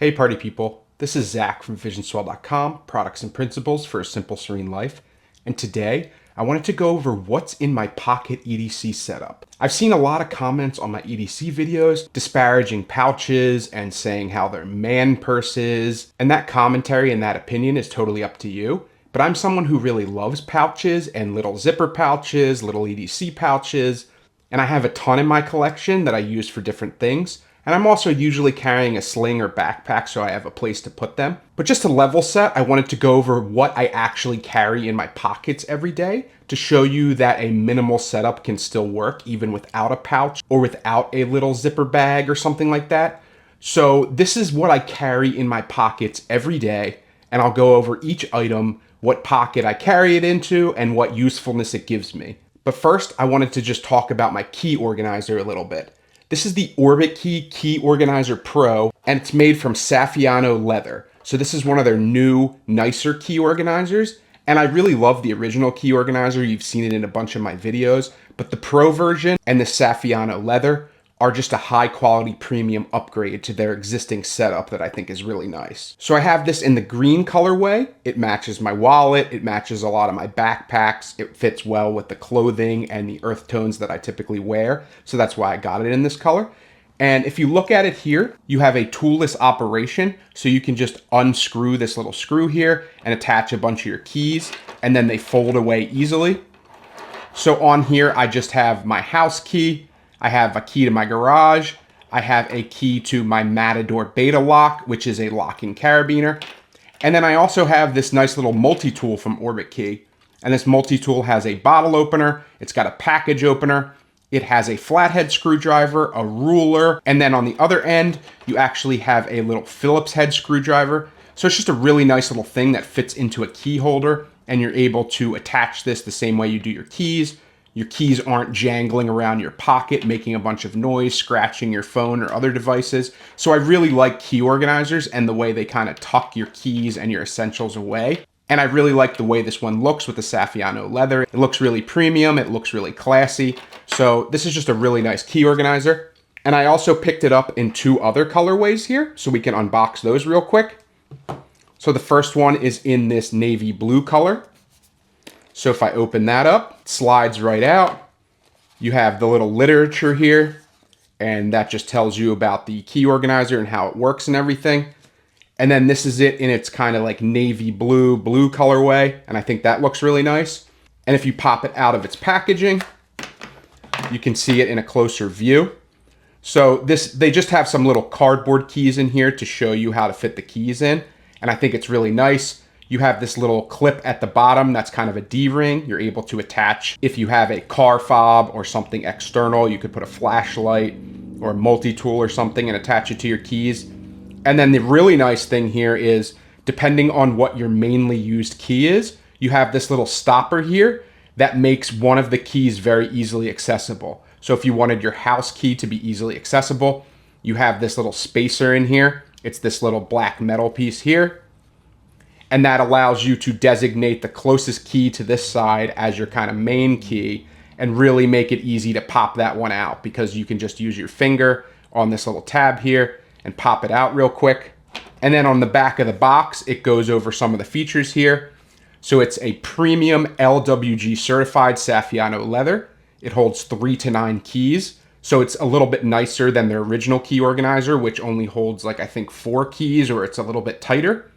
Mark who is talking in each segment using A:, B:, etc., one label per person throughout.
A: Hey party people, this is Zach from visionswell.com, products and principles for a simple, serene life. And today I wanted to go over what's in my pocket EDC setup. I've seen a lot of comments on my EDC videos disparaging pouches and saying how they're man purses, and that commentary and that opinion is totally up to you. But I'm someone who really loves pouches and little zipper pouches, little EDC pouches, and I have a ton in my collection that I use for different things. And I'm also usually carrying a sling or backpack so I have a place to put them. But just to level set, I wanted to go over what I actually carry in my pockets every day to show you that a minimal setup can still work even without a pouch or without a little zipper bag or something like that. So this is what I carry in my pockets every day, and I'll go over each item, what pocket I carry it into, and what usefulness it gives me. But first, I wanted to just talk about my key organizer a little bit. This is the Orbitkey Key Organizer Pro, and it's made from Saffiano leather. So this is one of their new, nicer key organizers, and I really love the original key organizer. You've seen it in a bunch of my videos, but the Pro version and the Saffiano leather are just a high quality premium upgrade to their existing setup that I think is really nice. So I have this in the green colorway. It matches my wallet, it matches a lot of my backpacks, it fits well with the clothing and the earth tones that I typically wear, so that's why I got it in this color. And if you look at it here, you have a toolless operation, so you can just unscrew this little screw here and attach a bunch of your keys, and then they fold away easily. So on here, I just have my house key, I have a key to my garage, I have a key to my Matador Beta lock, which is a locking carabiner. And then I also have this nice little multi-tool from Orbitkey. And this multi-tool has a bottle opener, it's got a package opener, it has a flathead screwdriver, a ruler, and then on the other end, you actually have a little Phillips head screwdriver. So it's just a really nice little thing that fits into a key holder, and you're able to attach this the same way you do your keys. Your keys aren't jangling around your pocket, making a bunch of noise, scratching your phone or other devices. So I really like key organizers and the way they kind of tuck your keys and your essentials away. And I really like the way this one looks with the Saffiano leather. It looks really premium, it looks really classy. So this is just a really nice key organizer. And I also picked it up in two other colorways here, so we can unbox those real quick. So the first one is in this navy blue color. So if I open that up, it slides right out. You have the little literature here, and that just tells you about the key organizer and how it works and everything. And then this is it in its kind of like navy blue colorway, and I think that looks really nice. And if you pop it out of its packaging, you can see it in a closer view. So they just have some little cardboard keys in here to show you how to fit the keys in, and I think it's really nice. You have this little clip at the bottom that's kind of a D-ring. You're able to attach, if you have a car fob or something external, you could put a flashlight or a multi-tool or something and attach it to your keys. And then the really nice thing here is, depending on what your mainly used key is, you have this little stopper here that makes one of the keys very easily accessible. So if you wanted your house key to be easily accessible, you have this little spacer in here. It's this little black metal piece here. And that allows you to designate the closest key to this side as your kind of main key and really make it easy to pop that one out, because you can just use your finger on this little tab here and pop it out real quick. And then on the back of the box, it goes over some of the features here. So it's a premium LWG certified Saffiano leather. It holds 3 to 9 keys. So it's a little bit nicer than their original key organizer, which only holds like, I think 4 keys, or it's a little bit tighter.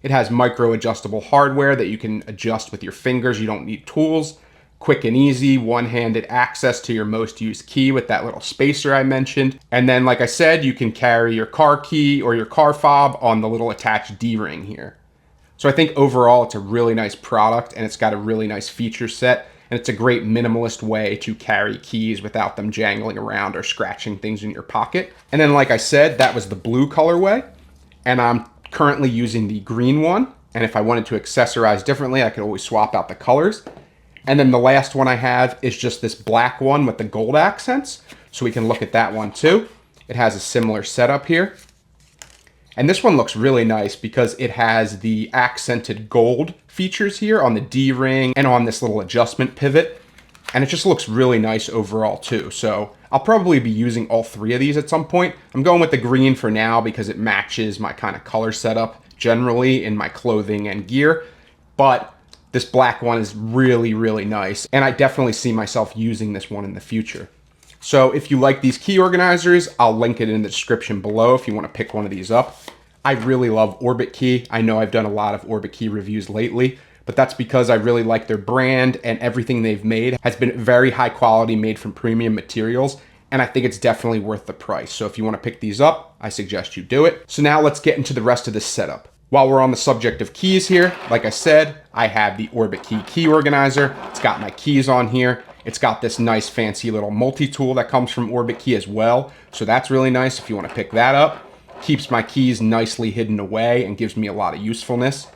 A: It has micro adjustable hardware that you can adjust with your fingers. You don't need tools. Quick and easy, one-handed access to your most used key with that little spacer I mentioned. And then, like I said, you can carry your car key or your car fob on the little attached D-ring here. So I think overall it's a really nice product, and it's got a really nice feature set, and it's a great minimalist way to carry keys without them jangling around or scratching things in your pocket. And then, like I said, that was the blue colorway, and I'm currently using the green one, and if I wanted to accessorize differently, I could always swap out the colors. And then the last one I have is just this black one with the gold accents, so we can look at that one too. It has a similar setup here, and this one looks really nice because it has the accented gold features here on the D-ring and on this little adjustment pivot. And it just looks really nice overall too. So I'll probably be using all three of these at some point. I'm going with the green for now because it matches my kind of color setup generally in my clothing and gear. But this black one is really, really nice. And I definitely see myself using this one in the future. So if you like these key organizers, I'll link it in the description below if you want to pick one of these up. I really love Orbitkey. I know I've done a lot of Orbitkey reviews lately, but that's because I really like their brand, and everything they've made has been very high quality, made from premium materials, and I think it's definitely worth the price. So if you want to pick these up, I suggest you do it. So now let's get into the rest of this setup. While we're on the subject of keys here, like I said, I have the Orbitkey Key Organizer. It's got my keys on here. It's got this nice fancy little multi-tool that comes from Orbitkey as well. So that's really nice if you want to pick that up. Keeps my keys nicely hidden away and gives me a lot of usefulness.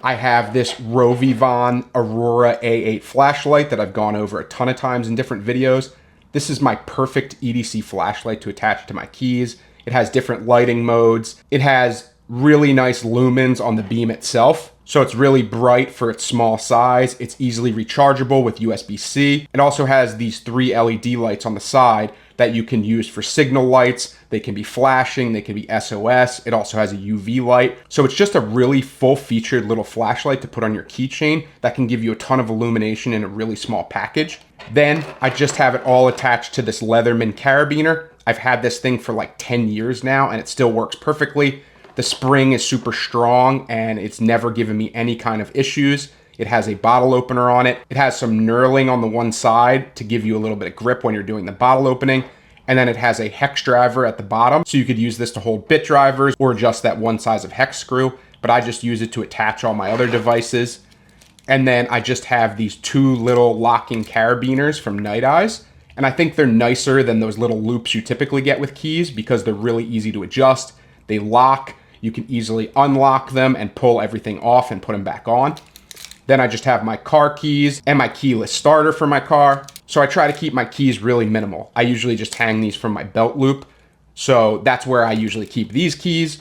A: I have this Rovivon Aurora A8 flashlight that I've gone over a ton of times in different videos. This is my perfect EDC flashlight to attach to my keys. It has different lighting modes. It has really nice lumens on the beam itself. So it's really bright for its small size. It's easily rechargeable with USB-C. It also has these 3 LED lights on the side that you can use for signal lights. They can be flashing, they can be SOS. It also has a UV light. So it's just a really full-featured little flashlight to put on your keychain that can give you a ton of illumination in a really small package. Then I just have it all attached to this Leatherman carabiner. I've had this thing for like 10 years now and it still works perfectly. The spring is super strong and it's never given me any kind of issues. It has a bottle opener on it. It has some knurling on the one side to give you a little bit of grip when you're doing the bottle opening. And then it has a hex driver at the bottom. So you could use this to hold bit drivers or just that one size of hex screw. But I just use it to attach all my other devices. And then I just have these 2 little locking carabiners from Night Eyes. And I think they're nicer than those little loops you typically get with keys because they're really easy to adjust. They lock. You can easily unlock them and pull everything off and put them back on. Then I just have my car keys and my keyless starter for my car. So I try to keep my keys really minimal. I usually just hang these from my belt loop. So that's where I usually keep these keys.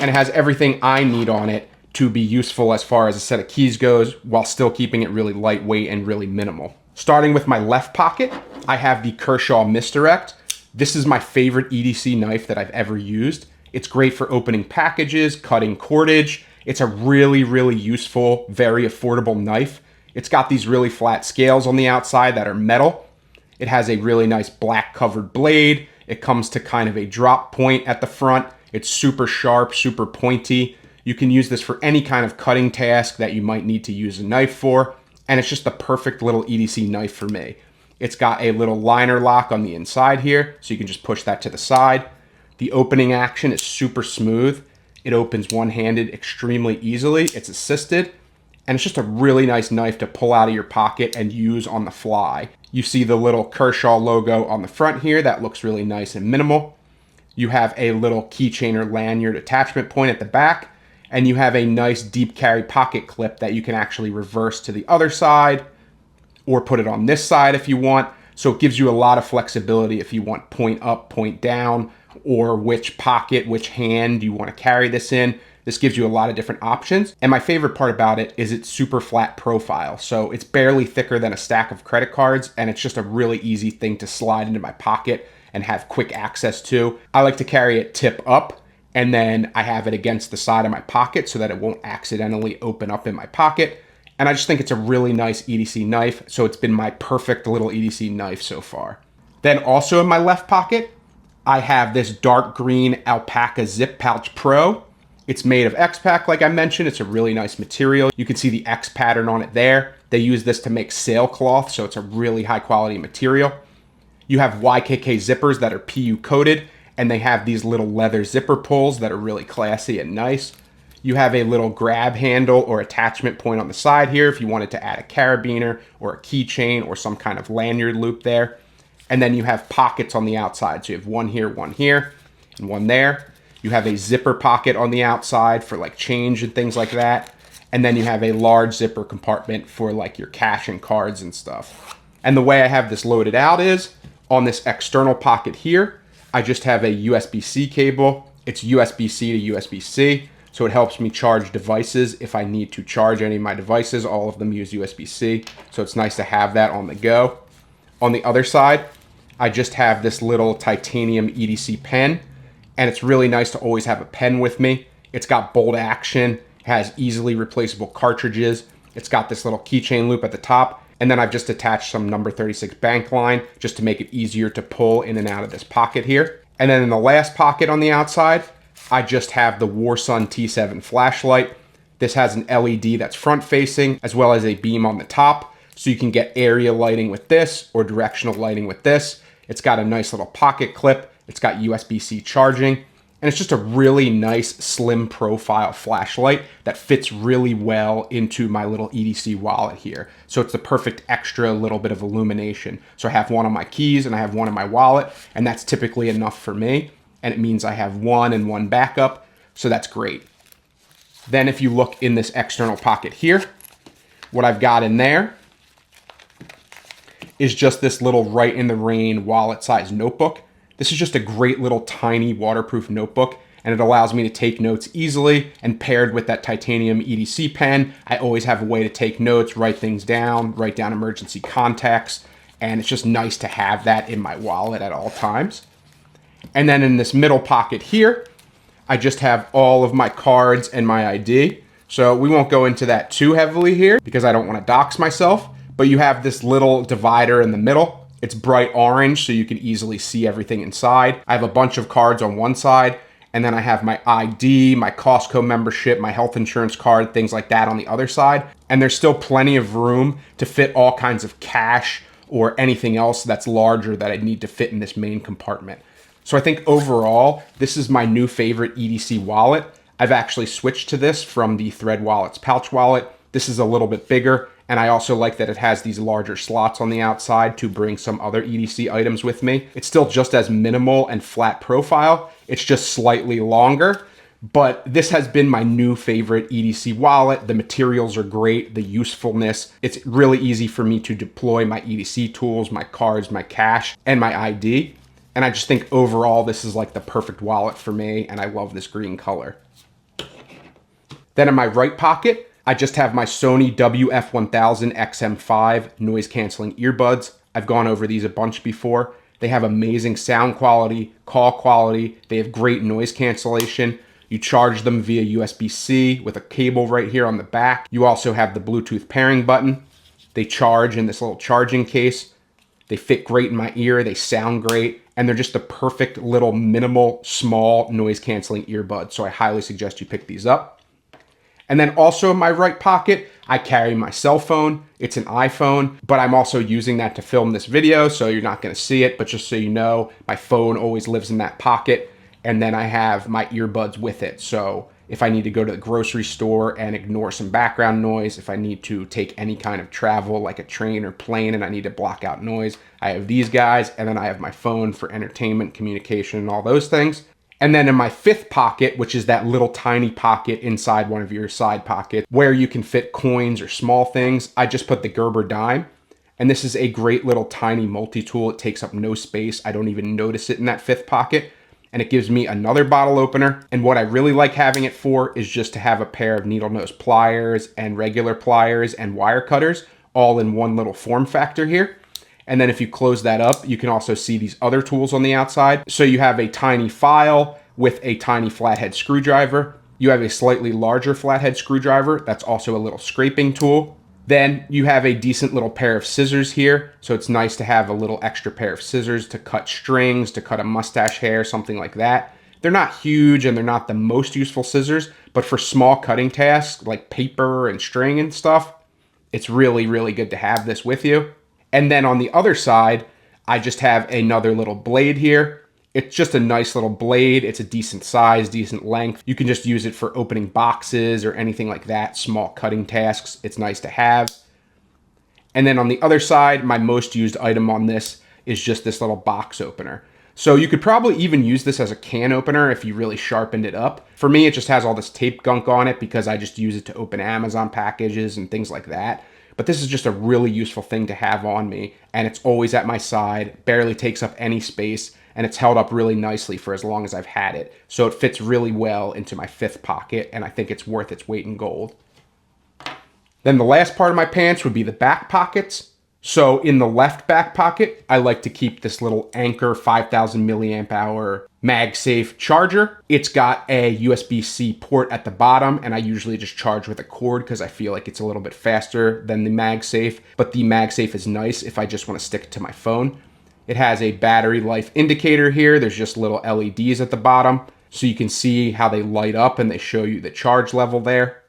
A: And it has everything I need on it to be useful as far as a set of keys goes, while still keeping it really lightweight and really minimal. Starting with my left pocket, I have the Kershaw Misdirect. This is my favorite EDC knife that I've ever used. It's great for opening packages, cutting cordage. It's a really, really useful, very affordable knife. It's got these really flat scales on the outside that are metal. It has a really nice black covered blade. It comes to kind of a drop point at the front. It's super sharp, super pointy. You can use this for any kind of cutting task that you might need to use a knife for. And it's just the perfect little EDC knife for me. It's got a little liner lock on the inside here, so you can just push that to the side. The opening action is super smooth. It opens one-handed extremely easily. It's assisted. And it's just a really nice knife to pull out of your pocket and use on the fly. You see the little Kershaw logo on the front here. That looks really nice and minimal. You have a little keychain or lanyard attachment point at the back. And you have a nice deep carry pocket clip that you can actually reverse to the other side or put it on this side if you want. So it gives you a lot of flexibility if you want point up, point down, or which pocket, which hand you want to carry this in. This gives you a lot of different options. And my favorite part about it is its super flat profile. So it's barely thicker than a stack of credit cards, and it's just a really easy thing to slide into my pocket and have quick access to. I like to carry it tip up, and then I have it against the side of my pocket so that it won't accidentally open up in my pocket. And I just think it's a really nice EDC knife. So it's been my perfect little EDC knife so far. Then also in my left pocket, I have this dark green Alpaca Zip Pouch Pro. It's made of X-Pac, like I mentioned. It's a really nice material. You can see the X pattern on it there. They use this to make sailcloth, so it's a really high quality material. You have YKK zippers that are PU coated, and they have these little leather zipper pulls that are really classy and nice. You have a little grab handle or attachment point on the side here if you wanted to add a carabiner or a keychain or some kind of lanyard loop there. And then you have pockets on the outside. So you have one here, and one there. You have a zipper pocket on the outside for like change and things like that. And then you have a large zipper compartment for like your cash and cards and stuff. And the way I have this loaded out is on this external pocket here, I just have a USB-C cable. It's USB-C to USB-C. So it helps me charge devices if I need to charge any of my devices. All of them use USB-C, so it's nice to have that on the go. On the other side, I just have this little titanium EDC pen, and it's really nice to always have a pen with me. It's got bolt action, has easily replaceable cartridges. It's got this little keychain loop at the top, and then I've just attached some number 36 bank line just to make it easier to pull in and out of this pocket here. And then in the last pocket on the outside, I just have the Warsun T7 flashlight. This has an LED that's front facing as well as a beam on the top, so you can get area lighting with this or directional lighting with this. It's got a nice little pocket clip. It's got USB-C charging, and it's just a really nice slim profile flashlight that fits really well into my little EDC wallet here. So it's the perfect extra little bit of illumination. So I have one on my keys and I have one in my wallet, and that's typically enough for me. And it means I have one and one backup, so that's great. Then if you look in this external pocket here, what I've got in there is just this little Right in the Rain wallet size notebook. This is just a great little tiny waterproof notebook, and it allows me to take notes easily, and paired with that titanium EDC pen, I always have a way to take notes, write things down, write down emergency contacts, and it's just nice to have that in my wallet at all times. And then in this middle pocket here, I just have all of my cards and my ID. So we won't go into that too heavily here because I don't want to dox myself, but you have this little divider in the middle. It's bright orange, so you can easily see everything inside. I have a bunch of cards on one side, and then I have my ID, my Costco membership, my health insurance card, things like that on the other side. And there's still plenty of room to fit all kinds of cash or anything else that's larger that I need to fit in this main compartment. So I think overall, this is my new favorite EDC wallet. I've actually switched to this from the Thread Wallet's pouch wallet. This is a little bit bigger, and I also like that it has these larger slots on the outside to bring some other EDC items with me. It's still just as minimal and flat profile. It's just slightly longer, but this has been my new favorite EDC wallet. The materials are great, the usefulness. It's really easy for me to deploy my EDC tools, my cards, my cash, and my ID. And I just think overall, this is like the perfect wallet for me, and I love this green color. Then in my right pocket, I just have my Sony WF-1000 XM5 noise canceling earbuds. I've gone over these a bunch before. They have amazing sound quality, call quality. They have great noise cancellation. You charge them via USB-C with a cable right here on the back. You also have the Bluetooth pairing button. They charge in this little charging case. They fit great in my ear. They sound great. And they're just the perfect little minimal, small noise canceling earbuds. So I highly suggest you pick these up. And then also in my right pocket, I carry my cell phone. It's an iPhone, but I'm also using that to film this video, so you're not gonna see it, but just so you know, my phone always lives in that pocket. And then I have my earbuds with it. So if I need to go to the grocery store and ignore some background noise, if I need to take any kind of travel like a train or plane and I need to block out noise, I have these guys, and then I have my phone for entertainment, communication, and all those things. And then in my fifth pocket, which is that little tiny pocket inside one of your side pockets where you can fit coins or small things, I just put the Gerber dime. And this is a great little tiny multi-tool. It takes up no space. I don't even notice it in that fifth pocket. And it gives me another bottle opener. And what I really like having it for is just to have a pair of needle nose pliers and regular pliers and wire cutters all in one little form factor here. And then if you close that up, you can also see these other tools on the outside. So you have a tiny file with a tiny flathead screwdriver. You have a slightly larger flathead screwdriver. That's also a little scraping tool. Then you have a decent little pair of scissors here. So it's nice to have a little extra pair of scissors to cut strings, to cut a mustache hair, something like that. They're not huge and they're not the most useful scissors, but for small cutting tasks like paper and string and stuff, it's really, really good to have this with you. And then on the other side, I just have another little blade here. It's just a nice little blade. It's a decent size, decent length. You can just use it for opening boxes or anything like that, small cutting tasks. It's nice to have. And then on the other side, my most used item on this is just this little box opener. So you could probably even use this as a can opener if you really sharpened it up. For me, it just has all this tape gunk on it because I just use it to open Amazon packages and things like that. But this is just a really useful thing to have on me, and it's always at my side, barely takes up any space, and it's held up really nicely for as long as I've had it. So it fits really well into my fifth pocket, and I think it's worth its weight in gold. Then the last part of my pants would be the back pockets. So in the left back pocket, I like to keep this little Anker 5000 milliamp hour MagSafe charger. It's got a USB-C port at the bottom, and I usually just charge with a cord because I feel like it's a little bit faster than the MagSafe, but the MagSafe is nice if I just want to stick it to my phone. It has a battery life indicator here. There's just little LEDs at the bottom, so you can see how they light up and they show you the charge level there.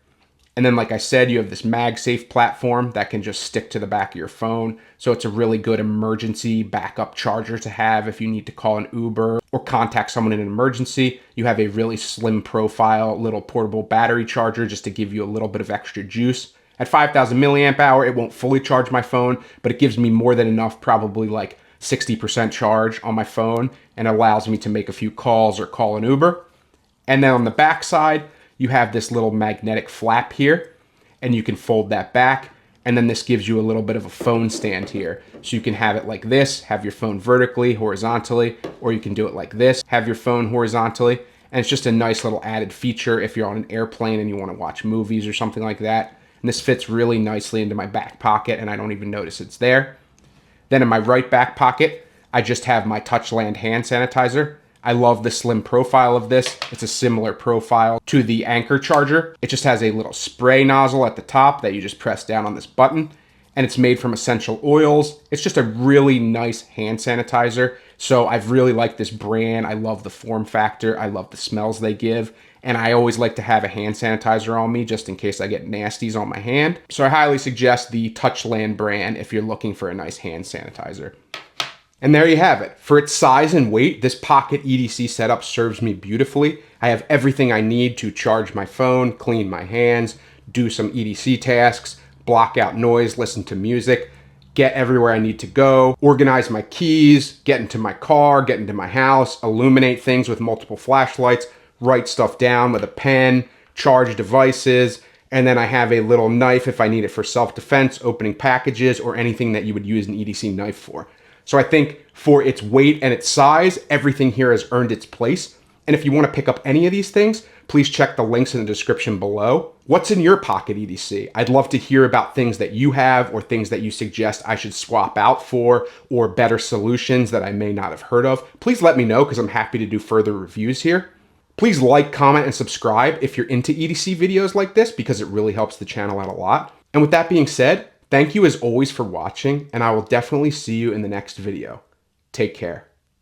A: And then, like I said, you have this MagSafe platform that can just stick to the back of your phone. So it's a really good emergency backup charger to have if you need to call an Uber or contact someone in an emergency. You have a really slim profile, little portable battery charger just to give you a little bit of extra juice. At 5000 milliamp hour, it won't fully charge my phone, but it gives me more than enough, probably like 60% charge on my phone, and allows me to make a few calls or call an Uber. And then on the back side, you have this little magnetic flap here, and you can fold that back. And then this gives you a little bit of a phone stand here. So you can have it like this, have your phone vertically, horizontally, or you can do it like this, have your phone horizontally. And it's just a nice little added feature if you're on an airplane and you want to watch movies or something like that. And this fits really nicely into my back pocket, and I don't even notice it's there. Then in my right back pocket, I just have my Touchland hand sanitizer. I love the slim profile of this. It's a similar profile to the Anker charger. It just has a little spray nozzle at the top that you just press down on this button, and it's made from essential oils. It's just a really nice hand sanitizer. So I've really liked this brand. I love the form factor. I love the smells they give. And I always like to have a hand sanitizer on me just in case I get nasties on my hand. So I highly suggest the Touchland brand if you're looking for a nice hand sanitizer. And there you have it. For its size and weight, this Pocket EDC setup serves me beautifully. I have everything I need to charge my phone, clean my hands, do some EDC tasks, block out noise, listen to music, get everywhere I need to go, organize my keys, get into my car, get into my house, illuminate things with multiple flashlights, write stuff down with a pen, charge devices, and then I have a little knife if I need it for self-defense, opening packages, or anything that you would use an EDC knife for. So I think for its weight and its size, everything here has earned its place. And if you want to pick up any of these things, please check the links in the description below. What's in your Pocket EDC? I'd love to hear about things that you have or things that you suggest I should swap out for, or better solutions that I may not have heard of. Please let me know because I'm happy to do further reviews here. Please like, comment, and subscribe if you're into EDC videos like this because it really helps the channel out a lot. And with that being said, thank you as always for watching, and I will definitely see you in the next video. Take care.